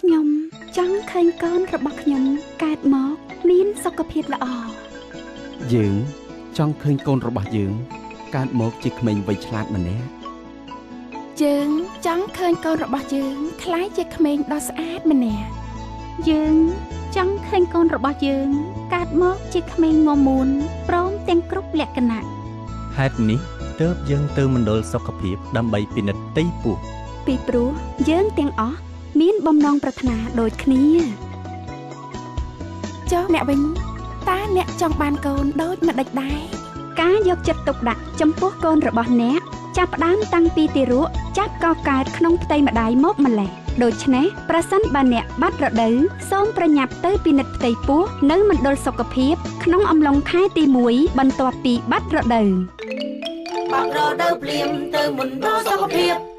ខ្ញុំចង់ឃើញកូនរបស់ខ្ញុំកើតមកមានសុខភាពល្អយើងចង់ឃើញកូនរបស់យើងកើតមកជាក្មេងវ័យឆ្លាតម្នាក់យើងចង់ឃើញកូនរបស់យើងក្លាយជាក្មេងដ៏ស្អាតម្នាក់យើងចង់ឃើញកូនរបស់យើងកើតមកជាក្មេងងមួនព្រមទាំងគ្រប់លក្ខណៈហេតុនេះទើបយើងទៅមណ្ឌលសុខភាពដើម្បីពិនិត្យផ្ទៃពោះពីព្រោះយើងទាំងអស់មានបំណងប្រាថ្នាដូចគ្នាចុះអ្នកវិញតើអ្នកចង់បានកូនដូចម្ដេចដែរការយកចិត្តទុកដាក់ចំពោះកូនរបស់អ្នកចាប់ផ្ដើមតាំងពីទារកចាប់កកើតក្នុងផ្ទៃម្ដាយមកម្លេះដូច្នេះប្រសិនបើអ្នកបាត់រដូវសូមប្រញាប់ទៅពិនិត្យផ្ទៃពោះនៅមណ្ឌលសុខភាពក្នុងអំឡុងខែទី1បន្ទាប់ពីបាត់រដូវបាត់រដូវភ្លាមទៅមណ្ឌលសុខភាព